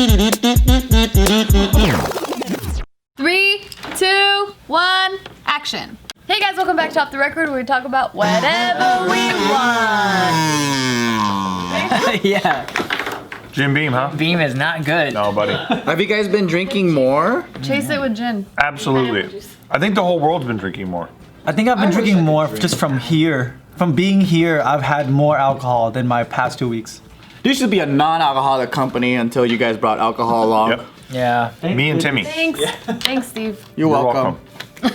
3, 2, 1, action. Hey guys, welcome back to Off the Record, where we talk about whatever we want. Yeah. Jim Beam, huh? Beam is not good. No, buddy. Have you guys been drinking more? Chase it with gin. Absolutely. I think the whole world's been drinking more. I think I've been drinking more just from here. From being here, I've had more alcohol than my past 2 weeks. There should be a non-alcoholic company until you guys brought alcohol along. Yep. Yeah. Me and Timmy. Thanks. Thanks, Steve. You're welcome. You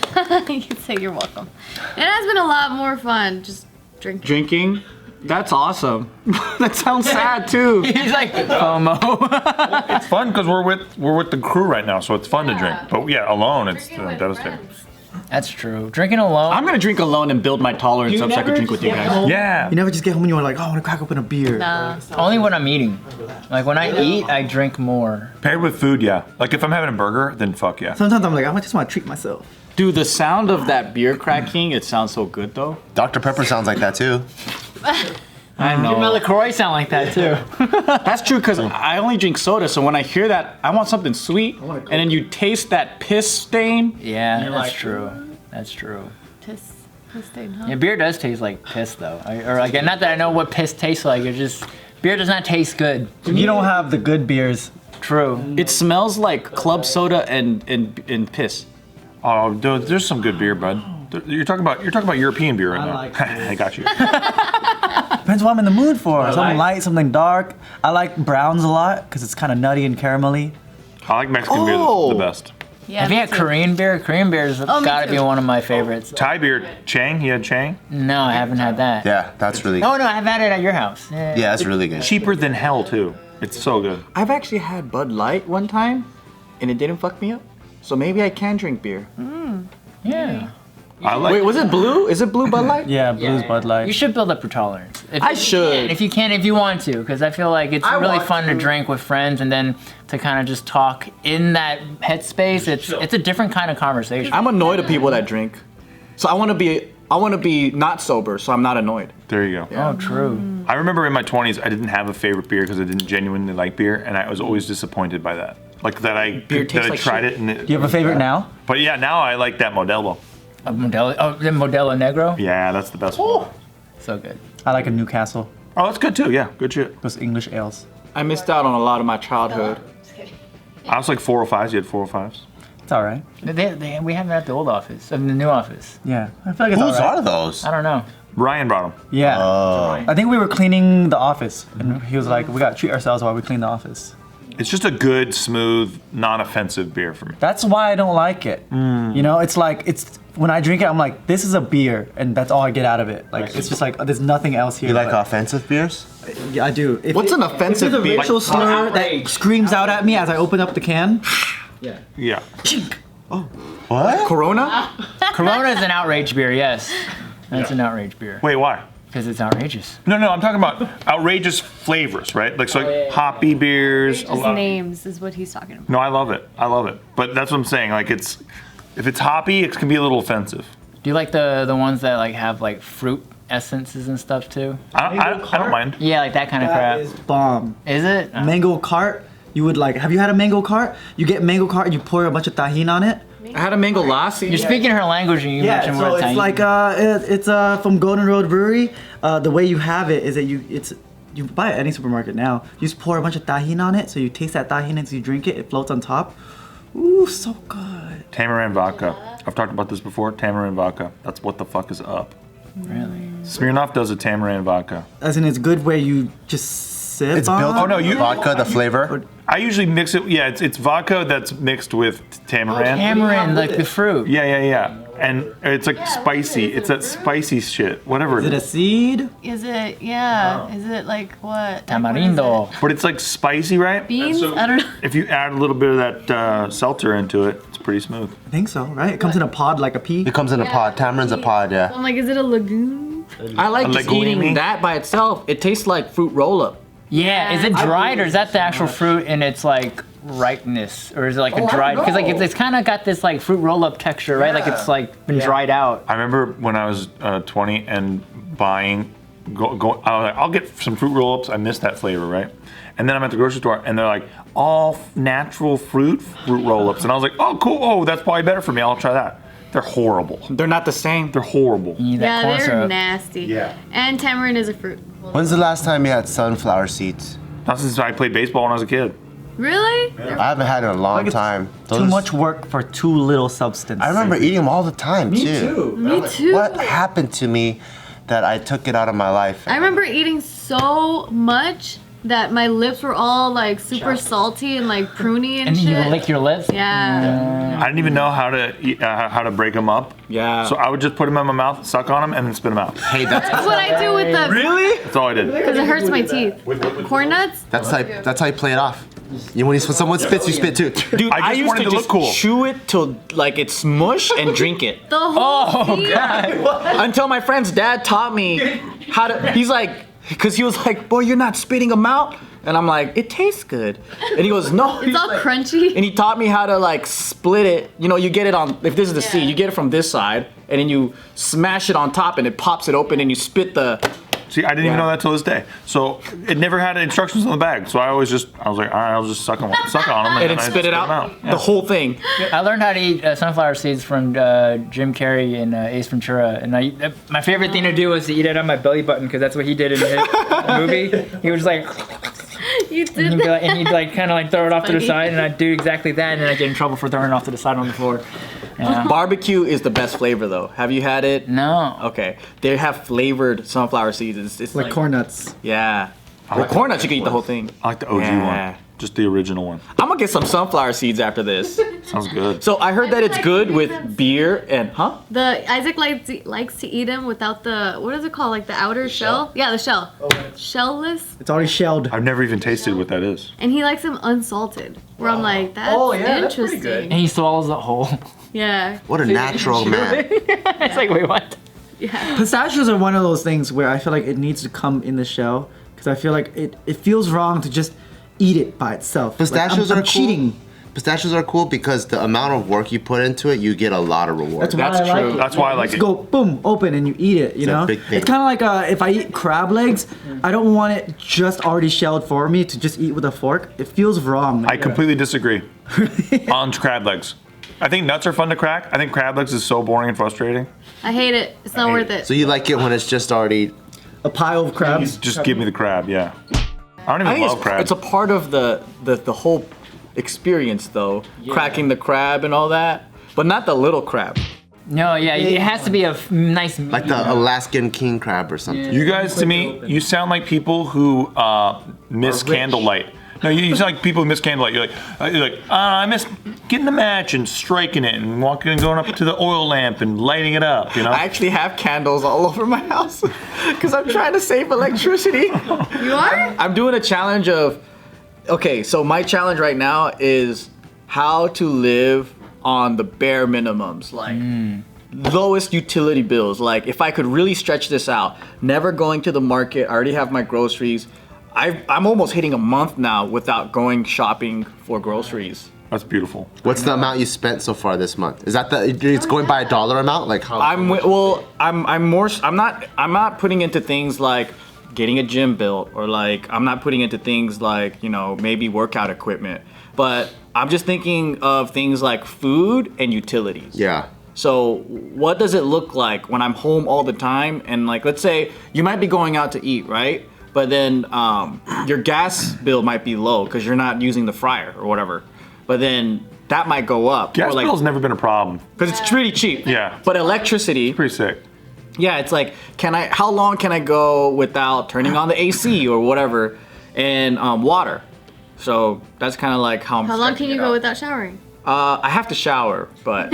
can say you're welcome. It has been a lot more fun just drinking. Drinking? That's awesome. That sounds sad too. He's like FOMO. It's fun because we're with the crew right now, so it's fun to drink. But yeah, alone it's Drinking with devastating. friends. That's true. Drinking alone. I'm gonna drink alone and build my tolerance up so I can drink with you guys. Yeah. You never just get home and you're like, oh, I want to crack open a beer. Nah. Only when I'm eating. Like when I eat, I drink more. Paired with food, yeah. Like if I'm having a burger, then fuck yeah. Sometimes I'm like, I just want to treat myself. Dude, the sound of that beer cracking, it sounds so good though. Dr. Pepper sounds like that too. I Your know. LaCroix sound like that too. That's true because I only drink soda, so when I hear that, I want something sweet, and then you taste that piss stain. Yeah, that's true. That's true. Piss stain, huh? Yeah, beer does taste like piss though. Or like, not that I know what piss tastes like. It's just beer does not taste good. You don't have the good beers. True. It smells like club soda and piss. Oh, dude, there's some good beer, bud. You're talking about European beer right now. like I got you. Depends what I'm in the mood for. Something light, something dark. I like browns a lot because it's kind of nutty and caramelly. I like Mexican beer the best. Yeah, Have you me had too. Korean beer? Korean beer's me gotta be too. one of my favorites. Thai beer, Chang. You had Chang? No, I haven't had that. Yeah, that's really Oh no, I've had it at your house. yeah, that's really good. Cheaper than hell too. It's so good. I've actually had Bud Light one time, and it didn't fuck me up. So maybe I can drink beer. Yeah. I like. Wait, was it blue? Is it blue Bud Light? Yeah, blues, Bud Light. You should build up your tolerance. If I you should. can, if you can, if you want to, because I feel like it's I really want fun to to. drink with friends and then to kind of just talk in that headspace. It's a different kind of conversation. I'm annoyed at people that drink. So I want to be not sober, so I'm not annoyed. There you go. Oh, true. I remember in my 20s, I didn't have a favorite beer because I didn't genuinely like beer, and I was always disappointed by that. Like that I tastes like tried shit. it, and it, Do you have a favorite now? but yeah, now I like that Modelo. A Modelo, the Modelo Negro. Yeah, that's the best one. So good. I like a Newcastle. Oh, that's good too. Yeah, good shit. Those English ales. I missed out on a lot of my childhood. I was like 405s. You had 405s. It's all right. We have it at the old office, in the new office. Yeah, I feel like it's Whose all right. are those? I don't know. Ryan brought them. Yeah. Oh. I think we were cleaning the office, and he was like, we gotta treat ourselves while we clean the office. It's just a good, smooth, non-offensive beer for me. That's why I don't like it. You know, it's like, when I drink it, I'm like, this is a beer, and that's all I get out of it. Like, it's just like, there's nothing else here. You like offensive beers? Yeah, I do. If What's an offensive If there's a beer? racial slur that screams out at me as I open up the can. Yeah. What? Corona? Corona is an outrage beer, yes. That's an outrage beer. Wait, why? Because it's outrageous. No, I'm talking about outrageous flavors, right? Like, so like hoppy beers. Just names is what he's talking about. No, I love it. But that's what I'm saying. Like, if it's hoppy, it can be a little offensive. Do you like the ones that like have like fruit essences and stuff too? I don't mind. Yeah, like that kind of crap. That is bomb. Is it? Mango cart, you would like, have you had a mango cart? You get mango cart and you pour a bunch of tahini on it. I had a mango lassi. You're speaking her language and you mentioned so word it's tahini. like it's from Golden Road Brewery. The way you have it is that you buy it at any supermarket now. You just pour a bunch of tahini on it, so you taste that tahini as you drink it. It floats on top. Ooh, so good. Tamarind vodka. I've talked about this before. Tamarind vodka. That's what the fuck is up. Really? Smirnoff does a tamarind vodka. As in, it's good where you just sip. It's built on. Oh, no, you- vodka, the flavor. I usually mix it. Yeah, it's vodka that's mixed with tamarind. Tamarind, like the fruit. Yeah. And it's like spicy. It's that spicy shit. Whatever. Is it a seed? Is it, yeah, is it like what? Tamarindo. What is But it's like spicy, right? it? Beans? I don't know. If you add a little bit of that seltzer into it, it's pretty smooth. I think so, right? It comes in a pod like a pea. It comes in a pod. Tamarind's a pod, yeah. I'm like, is it a lagoon? I like just Linguine? eating that by itself. It tastes like fruit roll-up. Yeah, is it dried or is that the actual fruit in its like ripeness, or is it like a dried? Because like it's kind of got this like fruit roll-up texture, right? Like it's like been dried out. I remember when I was 20 and buying, I was like, I'll get some fruit roll-ups. I missed that flavor, right? And then I'm at the grocery store, and they're like, all natural fruit roll-ups. And I was like, oh, cool. Oh, that's probably better for me. I'll try that. They're horrible. They're not the same. They're horrible. You need that Yeah, corn they're syrup. nasty. Yeah. And tamarind is a fruit. When's the last time you had sunflower seeds? Not since I played baseball when I was a kid. Really? I haven't had it in a long Like it's time. Too much work for too little substance. I remember eating them all the time, too. Me too. What happened to me that I took it out of my life? I remember eating so much that my lips were all like super salty and like pruny and And shit. you lick your lips? Yeah. I didn't even know how to eat, how to break them up. Yeah. So I would just put them in my mouth, suck on them, and then spit them out. Hey, That's what I do with the. Really? That's all I did. Because it hurts my teeth. Corn nuts? that's how you play it off. When someone spits, you spit too. Dude, I just used wanted to to look just cool. chew it till like it's smush and drink it. The whole teeth. Until my friend's dad taught me how to. He's like, because he was like, boy, you're not spitting them out. And I'm like, it tastes good. And he goes, no. It's all crunchy. And he taught me how to like split it. You know, you get it on, if this is the seed, you get it from this side, and then you smash it on top, and it pops it open, and you spit the. See, I didn't even know that till this day. So it never had instructions on the bag. So I was like, all right, I'll just suck on them, And then spit it out. Yeah. The whole thing. I learned how to eat sunflower seeds from Jim Carrey in Ace Ventura, and my favorite thing to do was to eat it on my belly button because that's what he did in his movie. He was like, You and did he'd, be that. like, and he'd like kind of like throw it off to the Funny. side, and I'd do exactly that, and then I'd get in trouble for throwing it off to the side on the floor. Yeah. Barbecue is the best flavor though. Have you had it? No. Okay. They have flavored sunflower seeds. It's like corn nuts. Yeah. Well, corn nuts, you can eat the whole thing. I like the OG Yeah. one. Just the original one. I'm gonna get some sunflower seeds after this. Sounds good. So I heard that it's good with beer and, huh? Isaac likes to eat them without the, what is it called? Like the outer shell? Yeah, the shell. Shellless. It's already shelled. I've never even tasted what that is. And he likes them unsalted. Where I'm like, that's interesting. And he swallows it whole. Yeah. What a natural man. It's like, wait, what? Yeah. Pistachios are one of those things where I feel like it needs to come in the shell because I feel like it feels wrong to just eat it by itself. Pistachios like, I'm are cool. cheating. Pistachios are cool because the amount of work you put into it, you get a lot of reward. That's why That's I like true. it. That's why I like Just it. go boom, open, and you eat it. You It's a know, big thing. it's kind of like if I eat crab legs, I don't want it just already shelled for me to just eat with a fork. It feels wrong. I completely disagree on crab legs. I think nuts are fun to crack. I think crab legs is so boring and frustrating. I hate it. It's not worth it. So you like it when it's just already. a pile of crabs. Just give me the crab, yeah. I don't I even think love crab. it's a part of the whole experience though. Cracking the crab and all that. But not the little crab. No, yeah, it has to be a nice. Like the Alaskan king crab or something. You guys, to me, you sound like people who miss candlelight. No, you sound like people who miss candlelight. You're like, I miss getting a match and striking it and walking and going up to the oil lamp and lighting it up. You know. I actually have candles all over my house because I'm trying to save electricity. You are? I'm doing a challenge of, okay, so my challenge right now is how to live on the bare minimums, like lowest utility bills. Like if I could really stretch this out, never going to the market, I already have my groceries. I'm almost hitting a month now without going shopping for groceries. That's beautiful. What's the amount you spent so far this month? Is that it's going by a dollar amount? Like how? I'm not putting into things like getting a gym built or like I'm not putting into things like, you know, maybe workout equipment, but I'm just thinking of things like food and utilities. Yeah. So what does it look like when I'm home all the time and like let's say you might be going out to eat, right? But then your gas bill might be low because you're not using the fryer or whatever. But then that might go up. Gas or like, bill's never been a problem. because it's pretty cheap. Yeah. But electricity, Pretty sick. yeah, it's like, how long can I go without turning on the AC or whatever, and water. So that's kind of like how I'm. How long can stretching you it go out. without showering? I have to shower, but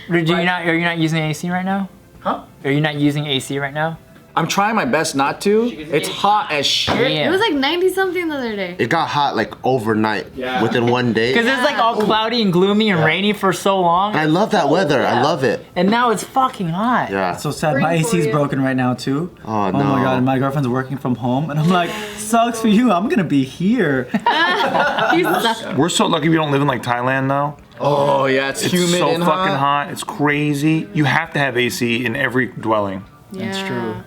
Are you not using AC right now? huh? Are you not using AC right now? I'm trying my best not to. It's hot as shit. Yeah. It was like 90 something the other day. It got hot like overnight. Yeah. Within one day. Because it's like all cloudy and gloomy and rainy for so long, And I love that weather. I love it. and now it's fucking hot. Yeah. So sad. Spring My for AC's you. broken right now too. Oh, no. my god! And my girlfriend's working from home, and I'm like, sucks for you. I'm gonna be here. You suck. We're so lucky we don't live in like Thailand now. Oh yeah, it's humid It's so and fucking hot. It's crazy. You have to have AC in every dwelling. Yeah. true.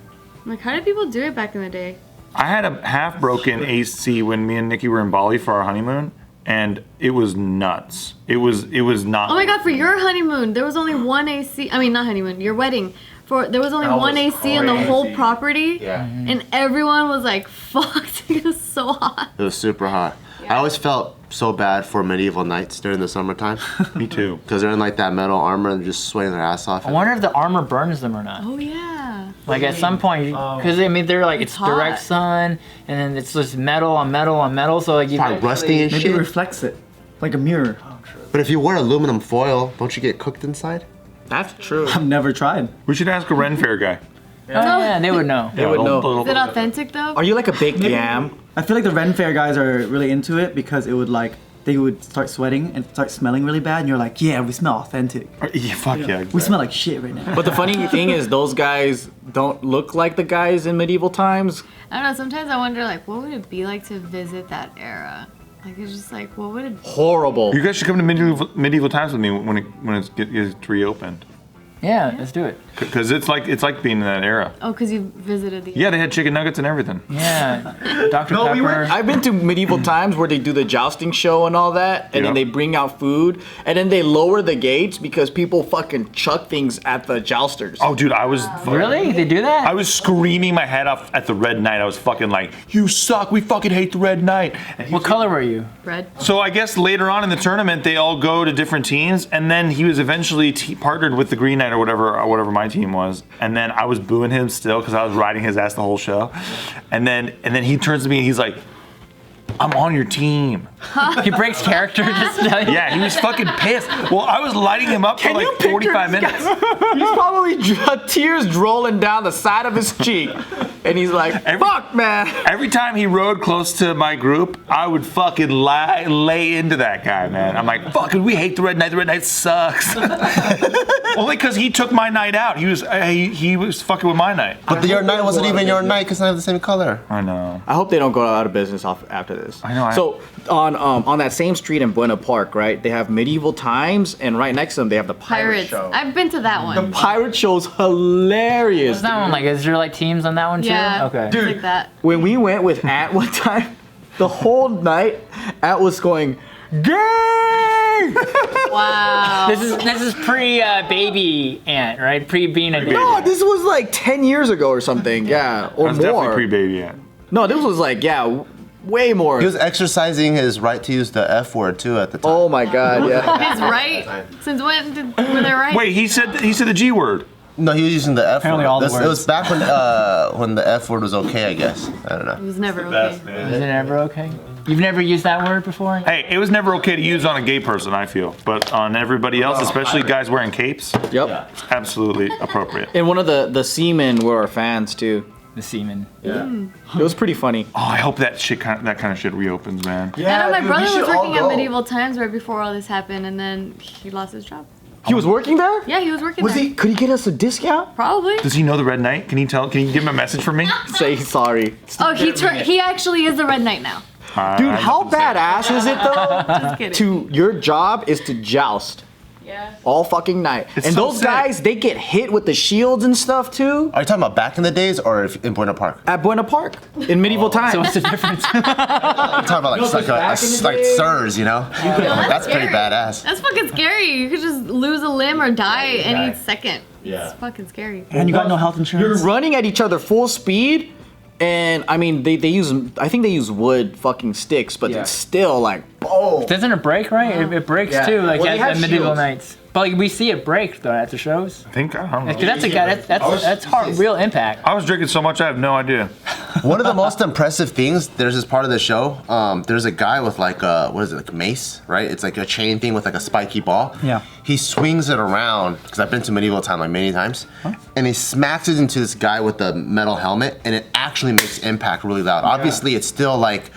Like, how did people do it back in the day? I had a half broken AC when me and Nikki were in Bali for our honeymoon, and it was nuts. It was not. Oh my god, for your honeymoon, there was only one AC. I mean, not honeymoon, your wedding. There was only one AC on the whole property. Yeah. And everyone was like, fucked. It was so hot. It was super hot. I always felt so bad for medieval knights during the summertime. Me too. Because they're in like that metal armor and just sweating their ass off. I wonder if the armor burns them or not. Oh yeah. Like at some point, because I mean they're like it's hot. direct sun, and then it's just metal on metal on metal. So like you Probably rusty and Maybe shit. it reflects it, like a mirror. But if you wear aluminum foil, don't you get cooked inside? That's true. I've never tried. We should ask a Ren Fair guy. Oh yeah, they would know. They would know. Is it authentic though? Are you like a baked yam? I feel like the Ren Fair guys are really into it because it would like they would start sweating and start smelling really bad, and you're like, yeah, we smell authentic. Yeah, fuck yeah. We smell like shit right now. But the funny thing is, those guys don't look like the guys in medieval times. I don't know. Sometimes I wonder, like, what would it be like to visit that era? Like, it's just like, what would it? Horrible. You guys should come to medieval times with me when it gets reopened. Yeah, let's do it. Because it's like being in that era. Oh, because you visited the. Yeah, they had chicken nuggets and everything. Yeah, Dr. No, Pepper. I've been to medieval times where they do the jousting show and all that, and then they bring out food, and then they lower the gates because people fucking chuck things at the jousters. Oh, dude, I was Really? They do that? I was screaming my head off at the Red Knight. I was fucking like, "You suck! We fucking hate the Red Knight." And What color were you? Red. So I guess later on in the tournament, they all go to different teams, and then he was eventually partnered with the Green Knight or whatever my team was, and then I was booing him still because I was riding his ass the whole show, and then he turns to me and he's like, "I'm on your team." He breaks character just Yeah, he was fucking pissed. Well, I was lighting him up for like 45 minutes. He's probably tears rolling down the side of his cheek, and he's like, "Fuck, man." Every time he rode close to my group, I would fucking lay into that guy, man. I'm like, "Fucking, we hate the Red Knight. The Red Knight sucks." Only because he took my knight out. He was fucking with my knight. But your knight wasn't even your knight because they have the same color. I know. I hope they don't go out of business after this. I know. So on that same street in Buena Park, right? They have medieval times, and right next to them they have the pirate Pirates. show. I've been to that one. The pirate show's hilarious. Is that one like, is there like teams on that one too? Yeah. Okay. It's like that. When we went with Ant one time, the whole night Ant was going, "Gang!" Wow. This is pre baby ant, right? Pre being a baby. No, this was like 10 years ago or something. Yeah, or I was definitely more. pre-baby yet. No, this was like, way more. He was exercising his right to use the F word too at the time. Oh my god, yeah. His right? Since when were they right? Wait, he said the G word. No, he was using the F Apparently word. all the It was words. back when the F word was okay, I guess. I don't It know. was never okay. Is it ever okay? You've never used that word before? Hey, it was never okay to use on a gay person, I feel, but on everybody else, especially guys wearing capes, Yep. absolutely appropriate. And one of the seamen were our fans too. The semen. It was pretty funny. Oh, I hope that kind of shit reopens, man. I know my brother was working at medieval times right before all this happened, and then he lost his job. He was working there? Yeah, he was working Was there. he? Could he get us a discount? Probably. Does he know the Red Knight? Can you give him a message from me? Say sorry. Oh, he actually is the Red Knight now. Dude, how badass is it though? Just kidding. Your job is to joust Yeah. all fucking night. It's And so those sick. guys, they get hit with the shields and stuff too. Are you talking about back in the days or in Buena Park? At Buena Park in medieval times. So what's the difference? I'm talking about back in the like day- sirs, you know? That's pretty scary. badass. That's fucking scary. You could just lose a limb or die any second. Yeah. It's fucking scary. And you got no health You're insurance. running at each other full speed, and I mean they use I think they use wood fucking sticks, but it's still like boom. Doesn't it break, right? It breaks Yeah. too, like Well, they at have medieval shields. nights. But like, we see it break though at the shows. I think, I don't know. 'Cause that's a guy. That's hard, real impact. I was drinking so much, I have no idea. One of the most impressive things, there's this part of the show, there's a guy with like a, what is it, like a mace, right? It's like a chain thing with like a spiky ball. Yeah. He swings it around, because I've been to medieval time like many times, and he smacks it into this guy with the metal helmet, and it actually makes impact really loud. Obviously, it's still like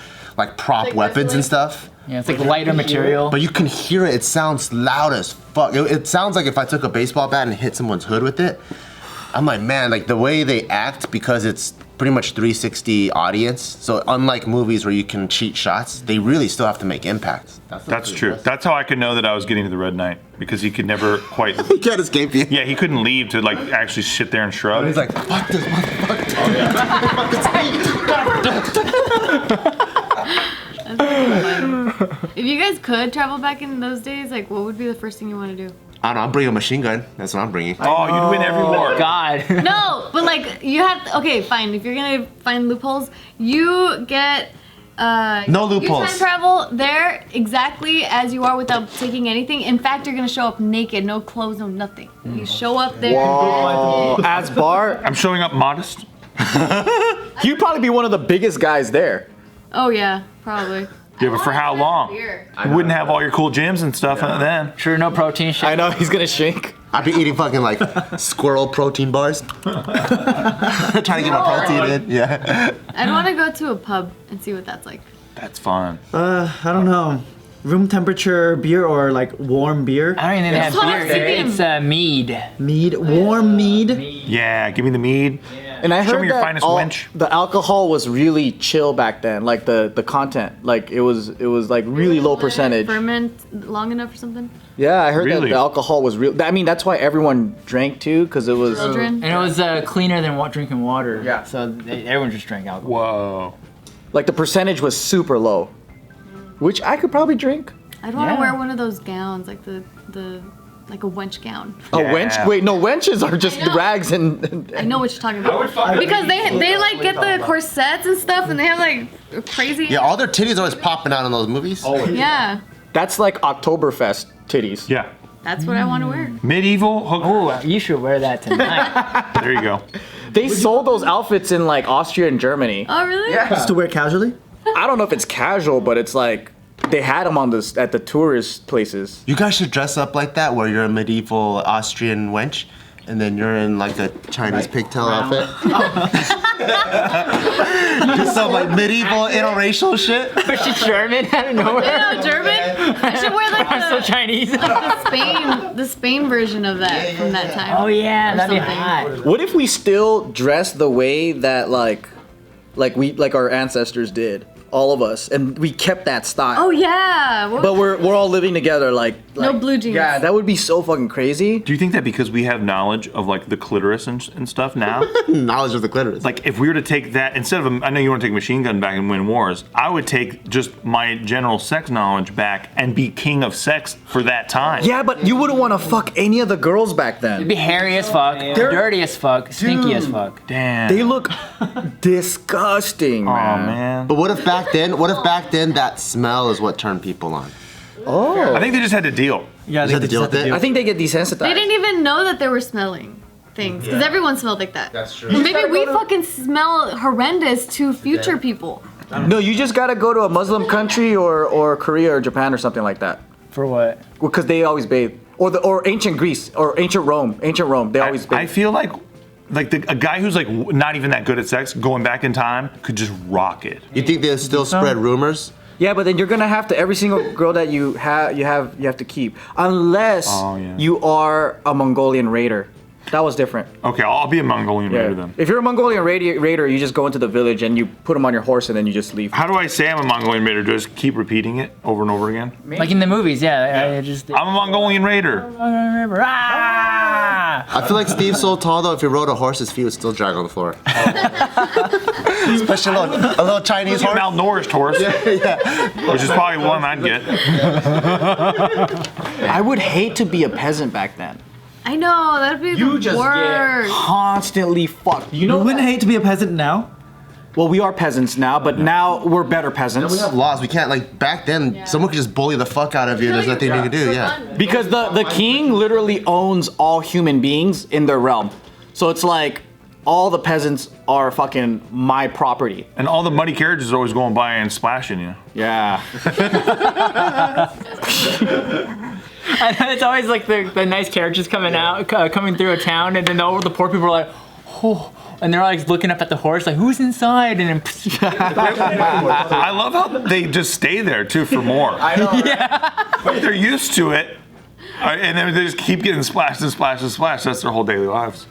prop Like weapons and wrestling? stuff. Yeah, it's like lighter material. But you can hear it. It sounds loud as fuck. It sounds like if I took a baseball bat and hit someone's hood with it. I'm like, man, like the way they act, because it's pretty much 360 audience. So unlike movies where you can cheat shots, they really still have to make impact. That's true. That's how I could know that I was getting to the Red Knight, because he could never quite. He can't escape you. Yeah, he couldn't leave to like actually sit there and shrug. He's like, fuck this motherfucker. If you guys could travel back in those days, like, what would be the first thing you want to do? I don't know, I'm bringing a machine gun. That's what I'm bringing. Oh, you'd win every war. God. No, but like, you have, okay, fine. If you're gonna find loopholes, you get, No loopholes. You time travel there exactly as you are without taking anything. In fact, you're gonna show up naked, no clothes, no nothing. You show up there. Whoa. As Bart, I'm showing up modest. you'd probably be one of the biggest guys there. Oh yeah, probably. Yeah, but for how long? You wouldn't have all your cool gyms and stuff then. Sure, no protein shake. I know he's gonna shrink. I'd be eating fucking like squirrel protein bars. Trying to get my protein in. Yeah. I'd want to go to a pub and see what that's like. That's fun. I don't know. Room temperature beer or like warm beer? I don't even think That's they what have I'm beer there. thinking. It's mead. Mead, warm mead. Yeah, give me the mead. And I Show heard me your that finest wench. the alcohol was really chill back then, like the content, like it was like really low percentage. Ferment long enough or something. Yeah, I heard that Really? the alcohol was real. I mean, that's why everyone drank too, because it was. Children. And it was cleaner than drinking water. Yeah. So everyone just drank alcohol. Whoa. Like the percentage was super low, which I could probably drink. I'd want to Yeah. wear one of those gowns, like the like a wench gown. A Yeah. wench? Wait, no, wenches are just I know. rags and I know what you're talking about. Because they like get the corsets and stuff, and they have like crazy. Yeah, all their titties always popping out in those movies. Yeah, that's like Oktoberfest titties. Yeah. that's what I want to wear. Medieval hook. Oh, you should wear that tonight. There you go. They sold those outfits in like Austria and Germany. Oh really? Just to wear casually? I don't know if it's casual, but it's like they had them on this at the tourist places. You guys should dress up like that, where you're a medieval Austrian wench, and then you're in like a Chinese pigtail outfit. Just some like medieval interracial shit. But she's German out of nowhere. You know, German. I should wear like I'm so the Chinese. Spain version of that from that time. Oh yeah, Or that'd be something. hot. What if we still dress the way that like our ancestors did, all of us, and we kept that style? Oh yeah. What But we're all living together like No blue jeans. Yeah, that would be so fucking crazy. Do you think that because we have knowledge of like the clitoris and stuff now, Knowledge of the clitoris. like if we were to take that instead of I know you want to take a machine gun back and win wars, I would take just my general sex knowledge back and be king of sex for that time. Yeah, but you wouldn't want to fuck any of the girls back It'd then. be hairy as fuck, dirty as fuck, stinky as Dude. fuck. Damn. They look disgusting, Oh man. man. But what if back then that smell is what turned people on? Oh, I think they just had to deal. Yeah, You have to deal with it? I think they get desensitized. They didn't even know that they were smelling things because everyone smelled like that. That's true. And maybe we fucking smell horrendous to future people. No, you just gotta go to a Muslim country or Korea or Japan or something like that, For what? because they always bathe. Or ancient Greece or ancient Rome. They always bathe. I feel like a guy who's like not even that good at sex going back in time could just rock it. You think they still spread rumors? Yeah, but then you're gonna have to every single girl that you have to keep, unless Oh, yeah. you are a Mongolian raider. That was different. Okay, I'll be a Mongolian raider then. If you're a Mongolian raider, you just go into the village and you put them on your horse and then you just leave. How do I say I'm a Mongolian raider? Do I just keep repeating it over and over again? Like in the movies, yeah. I just. I'm a Mongolian raider. Ah! I feel like Steve's so tall though, if he rode a horse, his feet would still drag on the floor. Especially a little Chinese He's a horse. malnourished horse, which is probably one I'd get. I would hate to be a peasant back then. I know, that'd be the worst. Constantly fucked. You You know, wouldn't hate to be a peasant now? well, we are peasants now, but now we're better peasants. We have laws. We can't like back then. Someone could just bully the fuck out of you. There's nothing you can do. Yeah. Because the king literally owns all human beings in their realm. So it's like all the peasants are fucking my property. And all the muddy carriages are always going by and splashing you. Yeah. And it's always like the nice characters coming out, coming through a town, and then all the poor people are like, oh, and they're like looking up at the horse, like, who's inside? And then I love how they just stay there too for more. I know. But they're used to it, and then they just keep getting splashed and splashed and splashed. That's their whole daily lives.